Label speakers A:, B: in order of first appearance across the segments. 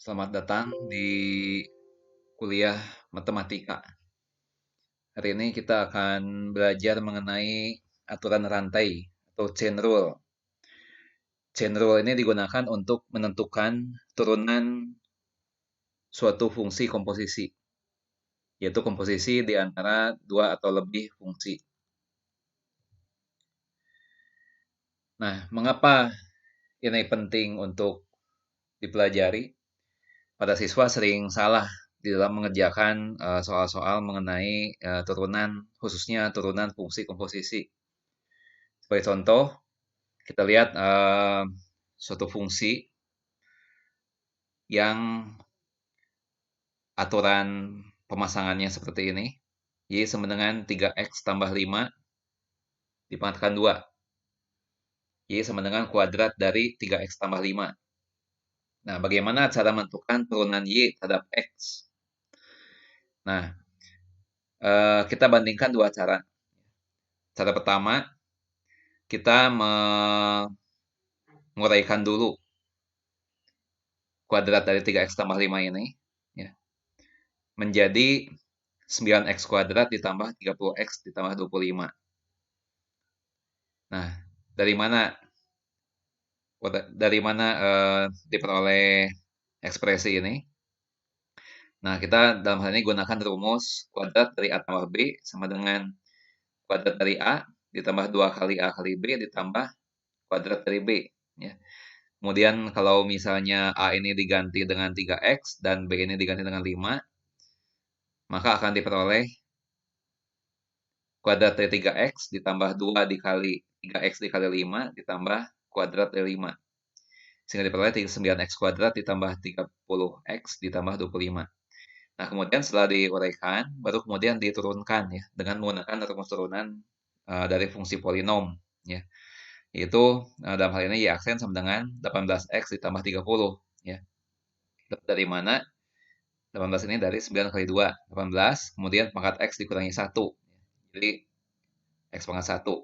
A: Selamat datang di kuliah matematika. Hari ini kita akan belajar mengenai aturan rantai atau chain rule. Chain rule ini digunakan untuk menentukan turunan suatu fungsi komposisi, yaitu komposisi di antara dua atau lebih fungsi. Nah, mengapa ini penting untuk dipelajari? Pada siswa sering salah di dalam mengerjakan soal-soal mengenai turunan, khususnya turunan fungsi komposisi. Sebagai contoh, kita lihat suatu fungsi yang aturan pemasangannya seperti ini. Y sama dengan 3x tambah 5 dipangkatkan 2. Y sama dengan kuadrat dari 3x tambah 5. Nah, bagaimana cara menentukan turunan Y terhadap X? Nah, kita bandingkan dua cara. Cara pertama, kita menguraikan dulu kuadrat dari 3x tambah 5 ini ya, menjadi 9x kuadrat ditambah 30x ditambah 25. Nah, dari mana diperoleh ekspresi ini? Nah, kita dalam hal ini gunakan rumus kuadrat dari A tambah B sama dengan kuadrat dari A ditambah 2 kali A kali B ditambah kuadrat dari B. Ya. Kemudian kalau misalnya A ini diganti dengan 3x dan B ini diganti dengan 5, maka akan diperoleh kuadrat dari 3x ditambah 2 dikali 3x dikali 5 ditambah kuadrat dari 5. Sehingga diperoleh 9x kuadrat ditambah 30x ditambah 25. Nah, kemudian setelah diuraikan, baru kemudian diturunkan ya dengan menggunakan rumus turunan dari fungsi polinom ya. Yaitu dalam hal ini y aksen sama dengan 18x ditambah 30 ya. Dari mana? 18 ini dari 9 kali 2, 18, kemudian pangkat x dikurangi 1. Jadi x pangkat 1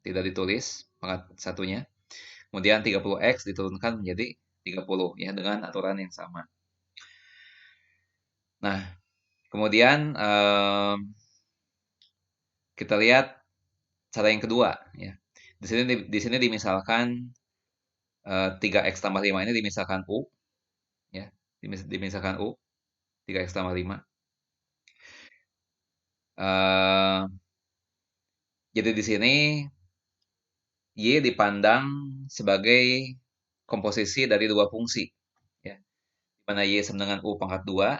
A: tidak ditulis pangkat satunya. Kemudian 30x diturunkan menjadi 30 ya dengan aturan yang sama. Nah, kemudian kita lihat cara yang kedua ya. Di sini dimisalkan 3x tambah 5 ini dimisalkan U ya. Dimisalkan U 3x tambah 5. Jadi di sini Y dipandang sebagai komposisi dari dua fungsi ya. Di mana Y sama dengan U pangkat 2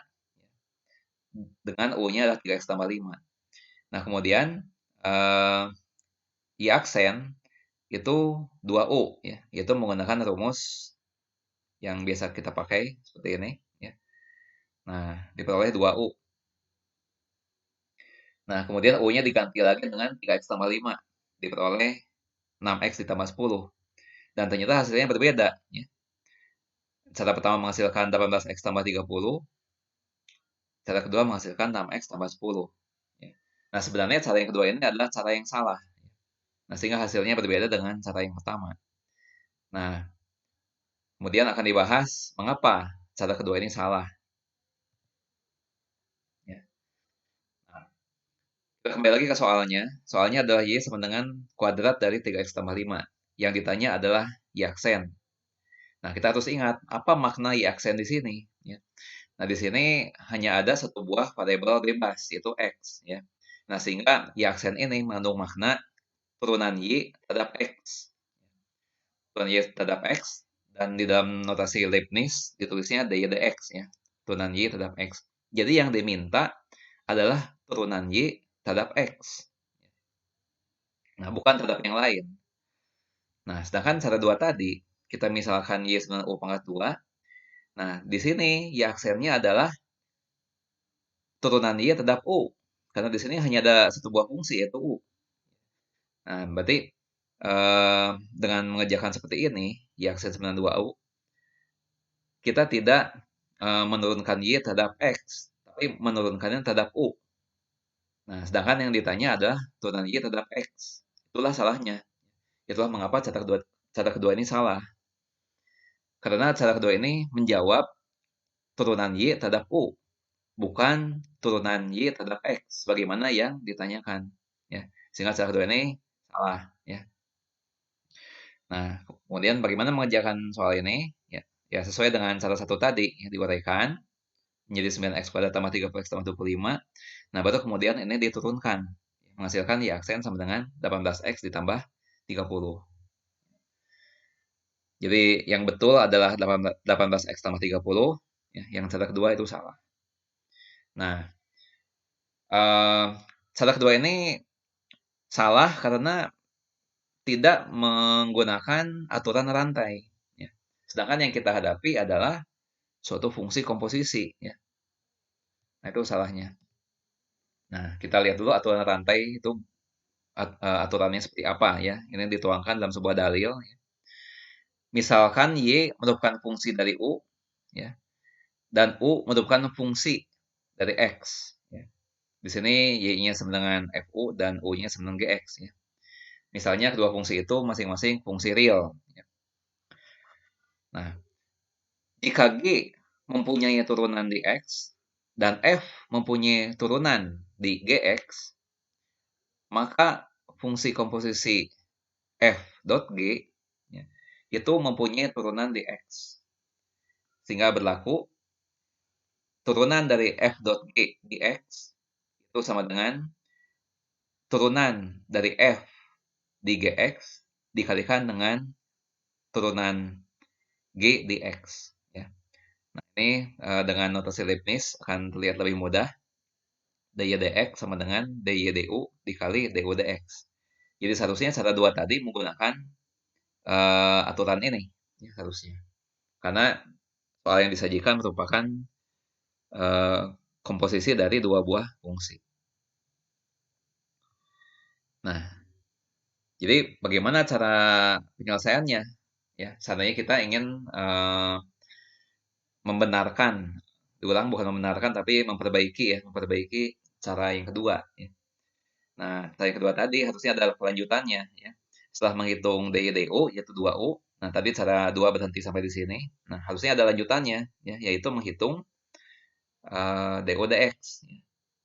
A: dengan U-nya adalah 3x tambah 5. Nah, kemudian Y aksen itu 2U ya, yaitu menggunakan rumus yang biasa kita pakai seperti ini ya. Nah, diperoleh 2U. Nah, kemudian U-nya diganti lagi dengan 3x tambah 5. Diperoleh 6x ditambah 10. Dan ternyata hasilnya berbeda ya. Cara pertama menghasilkan 18x tambah 30. Cara kedua menghasilkan 6x tambah 10. Ya. Nah, sebenarnya cara yang kedua ini adalah cara yang salah. Nah, sehingga hasilnya berbeda dengan cara yang pertama. Nah, kemudian akan dibahas mengapa cara kedua ini salah. Ya. Nah, kita kembali lagi ke soalnya. Soalnya adalah Y sama dengan kuadrat dari 3x tambah 5. Yang ditanya adalah Y aksen. Nah, kita harus ingat apa makna Y aksen di sini. Ya. Nah, di sini hanya ada satu buah variabel bebas, yaitu X. Ya. Nah, sehingga Y aksen ini mengandung makna turunan Y terhadap X. Turunan Y terhadap X, dan di dalam notasi Leibniz ditulisnya dy dx ya. Turunan Y terhadap X. Jadi yang diminta adalah turunan Y terhadap X. Nah, bukan terhadap yang lain. Nah, sedangkan cara dua tadi, kita misalkan Y sama U pangkat 2. Nah, di sini Y aksennya adalah turunan Y terhadap U. Karena di sini hanya ada satu buah fungsi, yaitu U. Nah, berarti dengan mengerjakan seperti ini, Y aksen sama dengan 2U, kita tidak menurunkan Y terhadap X, tapi menurunkannya terhadap U. Nah, sedangkan yang ditanya adalah turunan Y terhadap X. Itulah salahnya. Itulah mengapa cara kedua ini salah. Karena cara kedua ini menjawab turunan Y terhadap U, bukan turunan Y terhadap X, bagaimana yang ditanyakan. Ya, sehingga cara kedua ini salah. Ya. Nah, kemudian bagaimana mengerjakan soal ini? Ya, sesuai dengan cara satu tadi, ya, diuraikan menjadi 9x kuadrat tambah 30x tambah 25. Nah, baru kemudian ini diturunkan, menghasilkan Y aksen sama dengan 18x ditambah 30. Jadi yang betul adalah 18x tambah 30, ya, yang cara kedua itu salah. Nah, eh, cara kedua ini salah karena tidak menggunakan aturan rantai. Ya. Sedangkan yang kita hadapi adalah suatu fungsi komposisi. Ya. Nah, itu salahnya. Nah, kita lihat dulu aturan rantai itu aturannya seperti apa ya. Ini dituangkan dalam sebuah dalil. Ya. Misalkan Y merupakan fungsi dari U, ya, dan U merupakan fungsi dari X. Ya. Di sini Y-nya sama dengan FU dan U-nya sama dengan GX. Ya. Misalnya kedua fungsi itu masing-masing fungsi real. Ya. Nah, jika G mempunyai turunan di X dan F mempunyai turunan di GX, maka fungsi komposisi F dot G, ya, itu mempunyai turunan di X. Sehingga berlaku turunan dari F dot G di X itu sama dengan turunan dari F di GX dikalikan dengan turunan G di X. Ya. Nah, ini dengan notasi Leibniz akan terlihat lebih mudah. Dy dx sama dengan dy du dikali du dx. Jadi seharusnya cara dua tadi menggunakan aturan ini, ya, harusnya. Karena soal yang disajikan merupakan uh, komposisi dari dua buah fungsi. Nah, jadi bagaimana cara penyelesaiannya? Ya, seandainya kita ingin membenarkan, diulang bukan membenarkan tapi memperbaiki, ya, memperbaiki cara yang kedua. Ya. Nah, cara yang kedua tadi harusnya adalah kelanjutannya. Ya. Setelah menghitung DY DU yaitu 2U. Nah, tadi cara 2 berhenti sampai di sini. Nah, harusnya ada lanjutannya, ya, yaitu menghitung DU DX. Ya.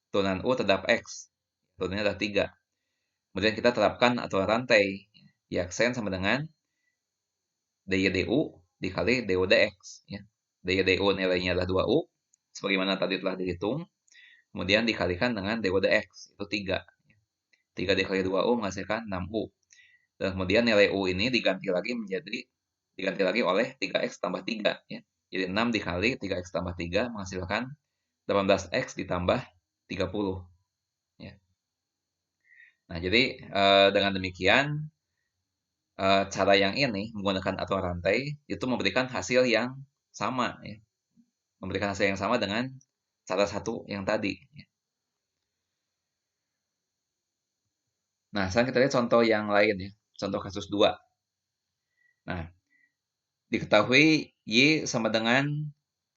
A: Turunan U terhadap X. Turunannya adalah 3. Kemudian kita terapkan aturan rantai. Y aksen sama dengan DY DU dikali DU DX. Ya. DY DU nilainya adalah 2U. Sebagaimana tadi telah dihitung. Kemudian dikalikan dengan DU DX. Itu 3. 3 dikali 2U menghasilkan 6U. Dan kemudian nilai U ini diganti lagi oleh 3X tambah 3. Ya. Jadi 6 dikali 3X tambah 3 menghasilkan 18X ditambah 30. Ya. Nah, jadi dengan demikian cara yang ini menggunakan aturan rantai itu memberikan hasil yang sama. Ya. Memberikan hasil yang sama dengan cara satu yang tadi. Ya. Nah, sekarang kita lihat contoh yang lain, ya. Contoh kasus 2. Nah, diketahui Y sama dengan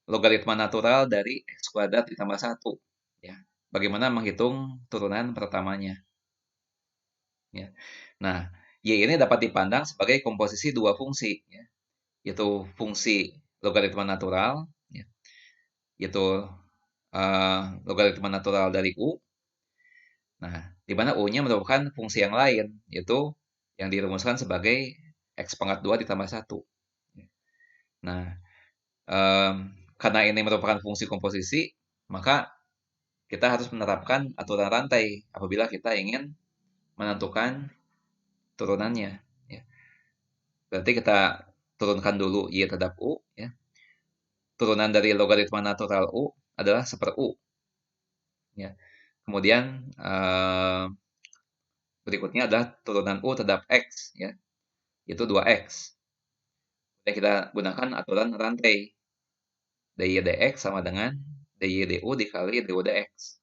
A: logaritma natural dari X kuadrat ditambah 1. Ya. Bagaimana menghitung turunan pertamanya. Ya. Nah, Y ini dapat dipandang sebagai komposisi dua fungsi. Ya. Yaitu fungsi logaritma natural, ya. Yaitu logaritma natural dari U. Nah, di mana U-nya merupakan fungsi yang lain, yaitu yang dirumuskan sebagai X pangkat 2 ditambah 1. Nah, karena ini merupakan fungsi komposisi, maka kita harus menerapkan aturan rantai apabila kita ingin menentukan turunannya. Ya. Berarti kita turunkan dulu Y terhadap U. Ya. Turunan dari logaritma natural U adalah 1/U. Ya. Kemudian berikutnya adalah turunan U terhadap X. Ya. Itu 2X. Dan kita gunakan aturan rantai. Dy dx sama dengan dy du dikali du dx.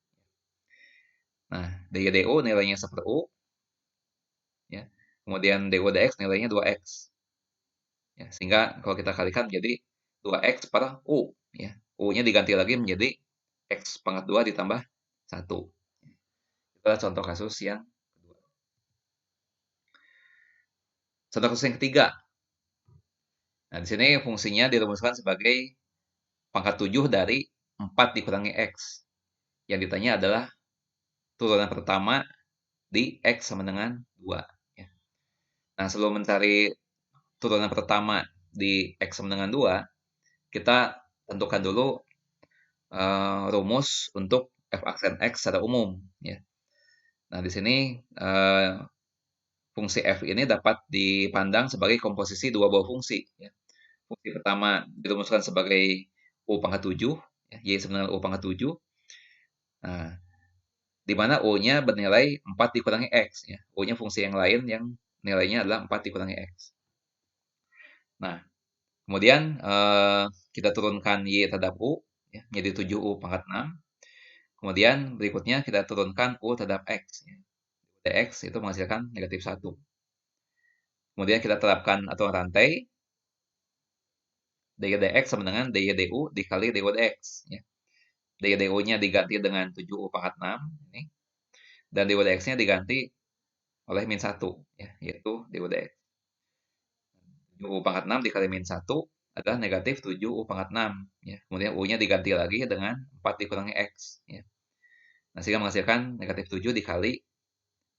A: Nah, dy du nilainya 1/U. Ya. Kemudian du dx nilainya 2x. Ya, sehingga kalau kita kalikan menjadi 2x per U. Ya. U-nya diganti lagi menjadi X pangkat 2 ditambah 1. Itulah contoh kasus yang kedua. Contoh kasus yang ketiga. Nah, di sini fungsinya dirumuskan sebagai pangkat 7 dari 4 dikurangi X. Yang ditanya adalah turunan pertama di X sama dengan 2. Ya. Nah, sebelum mencari turunan pertama di X sama dengan 2, kita tentukan dulu rumus untuk f aksen X secara umum. Ya. Nah, di sini fungsi f ini dapat dipandang sebagai komposisi dua buah fungsi. Ya. Fungsi pertama dirumuskan sebagai U pangkat 7, ya, Y sama dengan U pangkat 7. Nah, di mana U-nya bernilai 4 dikurangi X. Ya. U-nya fungsi yang lain yang nilainya adalah 4 dikurangi X. Nah, kemudian kita turunkan Y terhadap U, ya, menjadi 7U pangkat 6. Kemudian berikutnya kita turunkan U terhadap X. Ya. Dx itu menghasilkan negatif 1. Kemudian kita terapkan aturan rantai, dy dx sama dengan dy du dikali dy dx. Ya. Dy du-nya diganti dengan 7U pangkat 6. Ini. Dan dy dx-nya diganti oleh min 1. Ya, yaitu dy dx. 7U pangkat 6 dikali min 1 adalah negatif 7U pangkat 6. Ya. Kemudian U-nya diganti lagi dengan 4 dikurangi X. Ya. Nah, sehingga menghasilkan negatif 7 dikali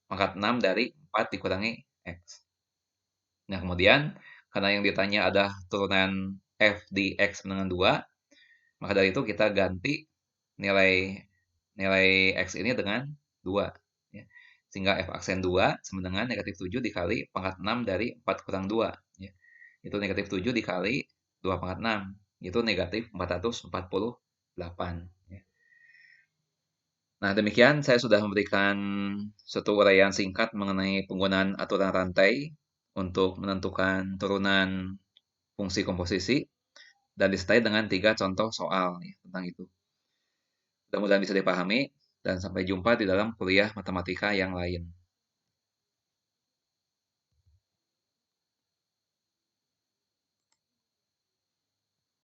A: pangkat 6 dari 4 dikurangi X. Nah, kemudian karena yang ditanya ada turunan f di X dengan 2, maka dari itu kita ganti nilai nilai X ini dengan 2. Ya. Sehingga f aksen 2 sama dengan negatif 7 dikali pangkat 6 dari 4 kurang 2. Ya. Itu negatif 7 dikali 2 pangkat 6. Itu negatif 448. Ya. Nah, demikian saya sudah memberikan suatu uraian singkat mengenai penggunaan aturan rantai untuk menentukan turunan fungsi komposisi dan disertai dengan 3 contoh soal ya, tentang itu. Mudah-mudahan bisa dipahami dan sampai jumpa di dalam kuliah matematika yang lain.